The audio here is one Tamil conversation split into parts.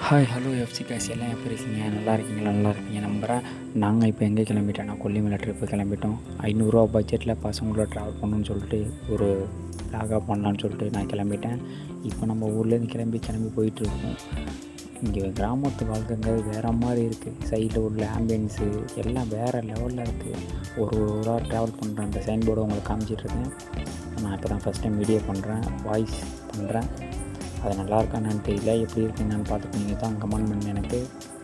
ஹாய் ஹலோ எஃப்சி காய்ஸ் எல்லாம் எப்படி இருக்கீங்க? நல்லா இருக்கீங்க நம்புகிறேன். நாங்கள் இப்போ எங்கே கிளம்பிட்டோன்னா கொல்லிமலை ட்ரிப்பு கிளம்பிட்டோம். 500 பட்ஜெட்டில் பசங்களோட ட்ராவல் பண்ணணுன்னு சொல்லிட்டு ஒரு லாகாக பண்ணலான்னு சொல்லிட்டு நான் கிளம்பிட்டேன். இப்போ நம்ம ஊர்லேருந்து கிளம்பி போயிட்டுருக்கோம். இங்கே கிராமத்து வாழ்க்கைங்கிறது வேறு மாதிரி இருக்குது. சைடில் உள்ள ஆம்பியன்ஸு எல்லாம் வேறு லெவலில் இருக்குது. ஒரு ஊராக ட்ராவல் பண்ணுறேன். அந்த சைன் போர்டு உங்களுக்கு காமிச்சிட்ருக்கேன். நான் இப்போ தான் ஃபஸ்ட் டைம் வீடியோ பண்ணுறேன், வாய்ஸ் பண்ணுறேன். அது நல்லா இருக்கான்னு தெரியல, எப்படி இருக்குன்னு பார்த்துட்டு நீங்கள் தான் கமெண்ட் பண்ணி. எனக்கு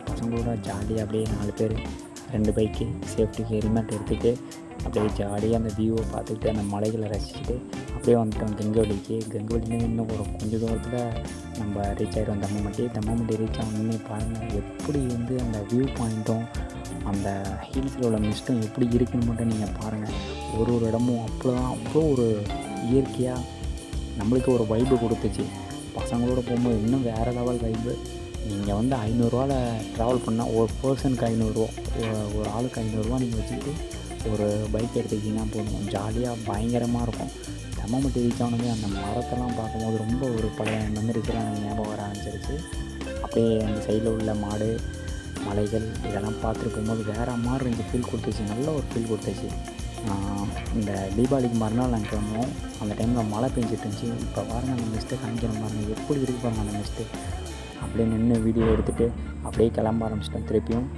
பசங்களோட ஜாலியாக அப்படியே 4 பேர் 2 பைக்கு சேஃப்டிக்கு ஹெல்மெட் எடுத்துகிட்டு அப்படியே ஜாலியாக அந்த வியூவை பார்த்துக்கிட்டு அந்த மலைகளை ரசிச்சுட்டு அப்படியே வந்துட்டோம் கெங்கவெளிலேருந்து இன்னும் ஒரு கொஞ்சம் தூரத்தில் நம்ம ரீச் ஆகிடுவோம். தம்மம்பட்டி ரீச் ஆகணுன்னு பாருங்கள் எப்படி அந்த வியூ பாயிண்ட்டும் அந்த ஹில்ஸில் உள்ள மிஸ்ட்டும் எப்படி இருக்குன்னு மட்டும் நீங்கள் பாருங்கள். ஒரு இடமும் அவ்வளோ ஒரு இயற்கையாக நம்மளுக்கு ஒரு வைப்பு கொடுத்துச்சு. பசங்களோட போகும்போது இன்னும் வேறு லெவல் வைப்பு. நீங்கள் 500ரூவாவில் ட்ராவல் பண்ணால் ஒரு பர்சனுக்கு 500ரூவா, ஒரு ஆளுக்கு 500ரூவா நீங்கள் வச்சுக்கிட்டு ஒரு பைக் எடுத்துக்கிட்டிங்கன்னா போதும். ஜாலியாக பயங்கரமாக இருக்கும். தம்மம்பட்டி ரீச் ஆனது அந்த மரத்தெல்லாம் பார்க்கும்போது ரொம்ப ஒரு பழைய மெமரிஸ்லாம் எனக்கு ஞாபகம் வர ஆரம்பிச்சிருச்சு. அப்படியே அந்த சைடில் உள்ள மாடு மலைகள் இதெல்லாம் பார்த்துட்டு போகும்போது வேறு மாதிரி இருந்துச்சு, ஃபீல் கொடுத்துச்சு, நல்ல ஒரு ஃபீல் கொடுத்துச்சு. இந்த தீபாவளிக்கு மறுநாள் நாங்கள் கிளம்புவோம். அந்த டைமில் மழை பெஞ்சிட்டு இருந்துச்சு. இப்போ பாருங்கள் அந்த மிஸ்ட்டை காமிக்கிற பாருங்கள், எப்படி இருக்கு பாருங்கள் அந்த மிஸ்ட்டு. அப்படியே நின்று வீடியோ எடுத்துகிட்டு அப்படியே கிளம்ப ஆரம்பிச்சிட்டோம் திருப்பியும்.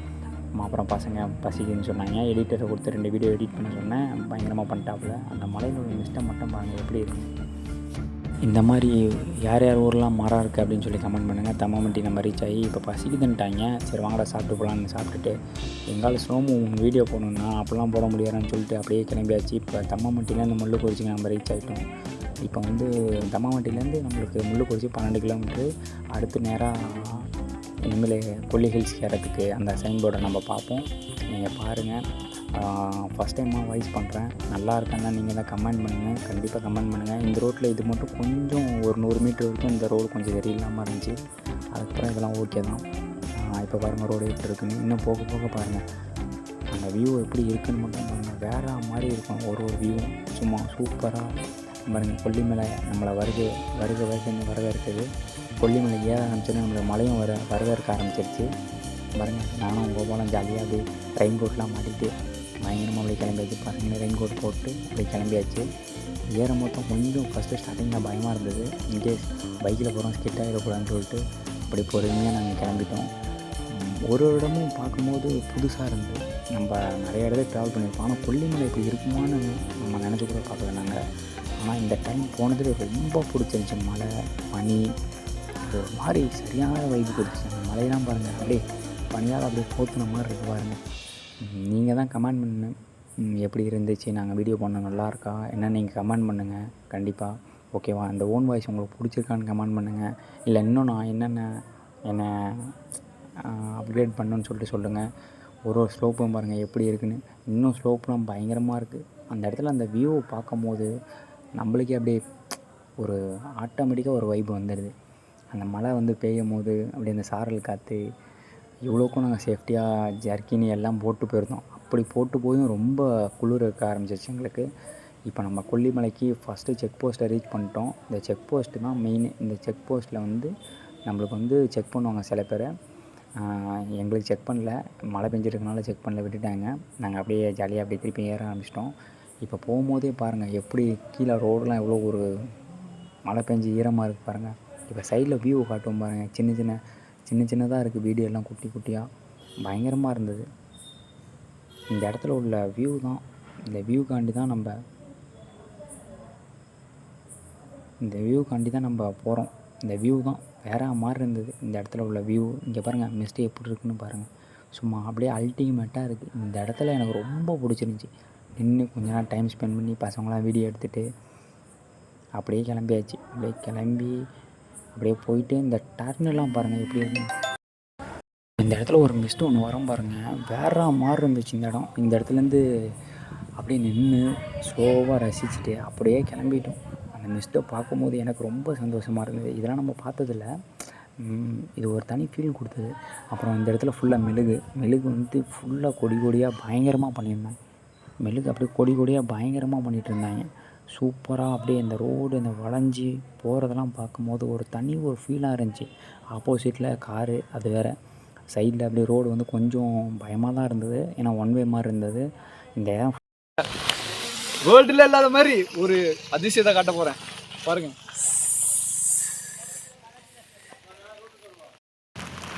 அப்புறம் பசங்க பசிக்குன்னு சொன்னாங்க, எடிட்டரை கொடுத்து 2 வீடியோ எடிட் பண்ண சொன்னேன். பயங்கரமாக பண்ணிட்டாப்புல. அந்த மலையில் உள்ள மிஸ்ட்டை மட்டும் பாருங்கள் எப்படி இருக்கும். இந்த மாதிரி யார் ஊர்லாம் மரம் இருக்குது அப்படின்னு சொல்லி கமெண்ட் பண்ணுங்கள். தம்மம்பட்டி நம்ம ரீச் ஆகி இப்போ பசிக்குதுன்ட்டாங்க. சரி வாங்கடா சாப்பிட்டு போகலான்னு சாப்பிட்டுட்டு எங்காலும் ஸ்லோமோ வீடியோ போடணுன்னா அப்படிலாம் போட முடியாதுன்னு சொல்லிட்டு அப்படியே கிளம்பியாச்சு. இப்போ தம்மம்பட்டிலேருந்து முள்ளுக்குறிச்சிக்கு நம்ம ரீச் ஆகிட்டோம். இப்போ தம்மம்பட்டிலேருந்து நம்மளுக்கு முள்ளுக்குறிச்சி 12 கிலோமீட்ரு. அடுத்து நேராக இனிமேல் கொல்லி ஹில்ஸ் ஏறதுக்கு அந்த சைன் போர்டை நம்ம பார்ப்போம். நீங்கள் பாருங்கள். ஃபஸ்ட் டைமாக வாய்ஸ் பண்ணுறேன். நல்லா இருக்கான்னா நீங்கள் தான் கமெண்ட் பண்ணுங்கள், கண்டிப்பாக கமெண்ட் பண்ணுங்கள். இந்த ரோட்டில் இது மட்டும் கொஞ்சம் ஒரு 100 மீட்டர் வரைக்கும் இந்த ரோடு கொஞ்சம் சரியில்லாமல் இருந்துச்சு. அதுக்கப்புறம் இதெல்லாம் ஓகே தான். இப்போ பாருங்கள் ரோடு எப்படி இருக்குன்னு. இன்னும் போக பாருங்கள் அந்த வியூ எப்படி இருக்குதுன்னு மட்டும் பாருங்கள். வேறு மாதிரி இருக்கும் ஒரு வியூவும். சும்மா சூப்பராக பாருங்கள். கொல்லிமலை நம்மளை வருக இருக்குது. கொல்லிமலை ஏற ஆரம்பிச்சோன்னா நம்மளை மலையும் வரவேற்க ஆரம்பிச்சிருச்சு. பாருங்கள் நானும் கோபாலம் ஜாலியாக அப்படியே ரெயின் கோட்லாம் மாட்டிட்டு பயங்கரமாக அப்படியே கிளம்பியாச்சு. பாருங்கள் ரெயின் கோட் போட்டு அப்படியே கிளம்பியாச்சு. ஏறும் மொத்தம் கொஞ்சம் ஃபஸ்ட்டு ஸ்டார்டிங்கில் பயமாக இருந்தது. இன்கேஸ் பைக்கில் போகிறோம் ஸ்கிட் ஆகிடக்கூடாதுன்னு சொல்லிட்டு அப்படி பொறுமையாக நாங்கள் கிளம்பிட்டோம். ஒரு இடமும் பார்க்கும்போது புதுசாக இருந்தது. நம்ம நிறைய இடத்துல ட்ராவல் பண்ணியிருப்போம். ஆனால் கொல்லிமலை இப்படி இருக்குமான்னு நம்ம நினச்சி கூட பார்க்கல நாங்கள். ஆனால் இந்த டைம் போனது ரொம்ப பிடிச்சிருந்துச்சி. மலை பனி ஒரு மாதிரி சரியான வைப்பு கொடுத்துச்சு. அந்த மலையெல்லாம் பாருங்கள் அப்படியே பனியால் அப்படியே போத்துன மாதிரி இருக்கு பாருங்கள். நீங்கள் தான் கமெண்ட் பண்ணு எப்படி இருந்துச்சு, நாங்கள் வீடியோ பண்ண நல்லாயிருக்கா என்ன, நீங்கள் கமெண்ட் பண்ணுங்கள் கண்டிப்பாக. ஓகேவா? அந்த ஓன் வாய்ஸ் உங்களுக்கு பிடிச்சிருக்கான்னு கமெண்ட் பண்ணுங்கள். இல்லை இன்னும் நான் என்னை அப்கிரேட் பண்ணணுன்னு சொல்லிட்டு சொல்லுங்கள். ஒரு ஸ்லோப்பும் பாருங்கள் எப்படி இருக்குன்னு. இன்னும் ஸ்லோப்லாம் பயங்கரமாக இருக்குது. அந்த இடத்துல அந்த வியூவை பார்க்கும்போது நம்மளுக்கே அப்படியே ஒரு ஆட்டோமேட்டிக்காக ஒரு வைப்பு வந்துடுது. அந்த மழை பெய்யும் போது அப்படியே அந்த சாரல் காற்று இவ்வளோக்கும் நாங்கள் சேஃப்டியாக ஜர்க்கின் எல்லாம் போட்டு போயிருந்தோம். அப்படி போட்டு போயும் ரொம்ப குளிர் இருக்க ஆரம்பிச்சிருச்சு எங்களுக்கு. இப்போ நம்ம கொல்லிமலைக்கு ஃபஸ்ட்டு செக் போஸ்ட்டை ரீச் பண்ணிட்டோம். இந்த செக் போஸ்ட்டு தான் மெயின். இந்த செக் போஸ்ட்டில் நம்மளுக்கு செக் பண்ணுவாங்க சில பேர். எங்களுக்கு செக் பண்ணல, மழை பெஞ்சிருக்கனால செக் பண்ணல, விட்டுட்டாங்க. நாங்கள் அப்படியே ஜாலியாக அப்படியே திருப்பி ஏற ஆரம்பிச்சிட்டோம். இப்போ போகும்போதே பாருங்கள் எப்படி கீழே ரோடெலாம் எவ்வளோ ஒரு மழை பெஞ்சு ஈரமாக இருக்குது பாருங்கள். இப்போ சைடில் வியூ காட்டும் பாருங்கள். சின்னதாக இருக்குது. வீடியோ எல்லாம் குட்டி குட்டியாக பயங்கரமாக இருந்தது. இந்த இடத்துல உள்ள வியூ தான், இந்த வியூக்காண்டி தான் நம்ம போகிறோம். இந்த வியூ தான் வேறு மாதிரி இருந்தது. இந்த இடத்துல உள்ள வியூ இங்கே பாருங்கள். மிஸ்ட்டு எப்படி இருக்குன்னு பாருங்கள். சும்மா அப்படியே அல்டிமேட்டாக இருக்குது. இந்த இடத்துல எனக்கு ரொம்ப பிடிச்சிருந்துச்சி. நின்று கொஞ்ச நேரம் டைம் ஸ்பெண்ட் பண்ணி பசங்களாம் வீடியோ எடுத்துகிட்டு அப்படியே கிளம்பியாச்சு. அப்படியே போயிட்டு இந்த டர்னெல்லாம் பாருங்கள் எப்படி இருக்கு. இந்த இடத்துல ஒரு மிஸ்ட்டு ஒன்று வரும் பாருங்கள், வேறு மாதிரி இருந்துச்சு இந்த இடம். இந்த இடத்துலேருந்து அப்படியே நின்று ஸ்லோவாக ரசிச்சுட்டு அப்படியே கிளம்பிட்டோம். அந்த மிஸ்ட்டை பார்க்கும்போது எனக்கு ரொம்ப சந்தோஷமாக இருந்தது. இதெல்லாம் நம்ம பார்த்ததில்ல. இது ஒரு தனி ஃபீல் கொடுத்தது. அப்புறம் இந்த இடத்துல ஃபுல்லாக மெழுகு ஃபுல்லாக கொடியாக பயங்கரமாக பண்ணியிருந்தாங்க. மெழுகு அப்படியே கொடியாக பயங்கரமாக பண்ணிகிட்டு இருந்தாங்க. சூப்பராக அப்படியே இந்த ரோடு இந்த வளைஞ்சி போகிறதெல்லாம் பார்க்கும்போது ஒரு ஃபீலாக இருந்துச்சு. ஆப்போசிட்டில் காரு, அது வேறு. சைடில் அப்படியே ரோடு வந்து கொஞ்சம் பயமாக தான் இருந்தது, ஏன்னா ஒன் வே மாதிரி இருந்தது. இந்த இடம் வேர்ல்டில் இல்லாத மாதிரி ஒரு அதிசயத்தை காட்ட போகிறேன் பாருங்க.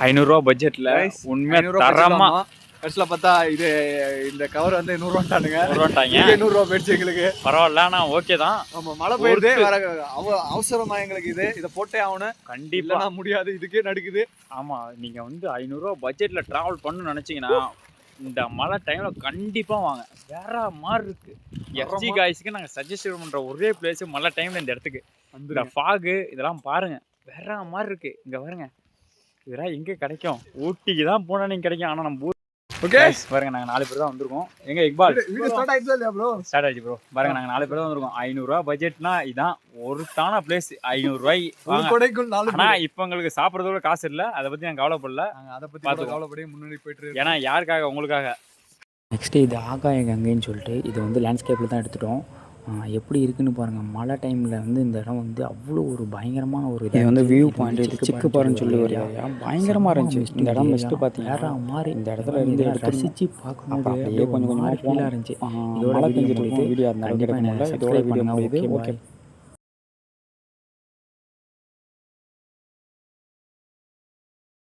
500 பட்ஜெட்டில் உண்மையாக தரமாக. கடைசியில் பார்த்தா இது இந்த கவர் வந்து 100 ரூபாட்டாங்க. 100 போயிடுச்சு எங்களுக்கு. பரவாயில்ல, ஆனால் ஓகே தான். ஆமாம், மழை பெய்யுது வர அவசரமா எங்களுக்கு இதை போட்டே ஆகணும். கண்டிப்பாக முடியாது, இதுக்கே நடுக்குது. ஆமாம், நீங்கள் வந்து 500 பட்ஜெட்டில் ட்ராவல் பண்ணணும்னு நினச்சிங்கன்னா இந்த மழை டைமில் கண்டிப்பாக வாங்க. வேற மாதிரி இருக்குது. எஃப்ஜி காய்ஸ்க்கு நாங்கள் சஜஸ்ட் பண்ணுற ஒரே பிளேஸு மழை டைமில் இந்த இடத்துக்கு. இந்த ஃபாகு இதெல்லாம் பாருங்கள், வேற மாதிரி இருக்குது. இங்கே பாருங்க, இதெல்லாம் எங்கே கிடைக்கும்? ஊட்டிக்கு தான் போனால் நீங்கள் கிடைக்கும். ஆனால் நம்ம ஓகே பாருங்க, நாங்கள் 4 பேர் தான் வந்திருக்கோம். எங்க இக்பால் ஸ்டார்ட் ஆயிடுச்சு ப்ரோ. பாருங்க, நாங்கள் 4 பேர் தான் வந்திருக்கோம். 500 ரூபா பட்ஜெட்னா இதான் ஒருத்தான பிளேஸ். 500 ரூபாய்க்கு. ஆனா இப்போ எங்களுக்கு சாப்பிட்றதோட காசு இல்லை, அதை பத்தி நான் கவலைப்படல. அதை பத்தி கவலைப்படி முன்னாடி போயிட்டு. ஏன்னா யாருக்காக? உங்களுக்காக. நெக்ஸ்ட்டு இது ஆகாய கங்கைன்னு சொல்லிட்டு இது வந்து லேண்ட்ஸ்கேப்பில் தான் எடுத்துட்டோம். எப்படி இருக்குன்னு பாருங்கள். மழை டைமில் வந்து இந்த இடம் வந்து அவ்வளோ ஒரு பயங்கரமான ஒரு இது வந்து வியூ பாயிண்ட். இது சிக்குப்பாறைன்னு சொல்லி ஒரு பயங்கரமாக இருந்துச்சு. இந்த இடம் ஃபஸ்ட்டு பார்த்தீங்கன்னா மாதிரி இந்த இடத்துல இருந்து ரசித்து பார்க்கும்போது அப்படியே கொஞ்சம் கொஞ்சமாக ஃபீலாக இருந்துச்சு. இதோட வீடியோ இருந்தால் கண்டிப்பாக இதோட வீடியோ முடியுது. ஓகே.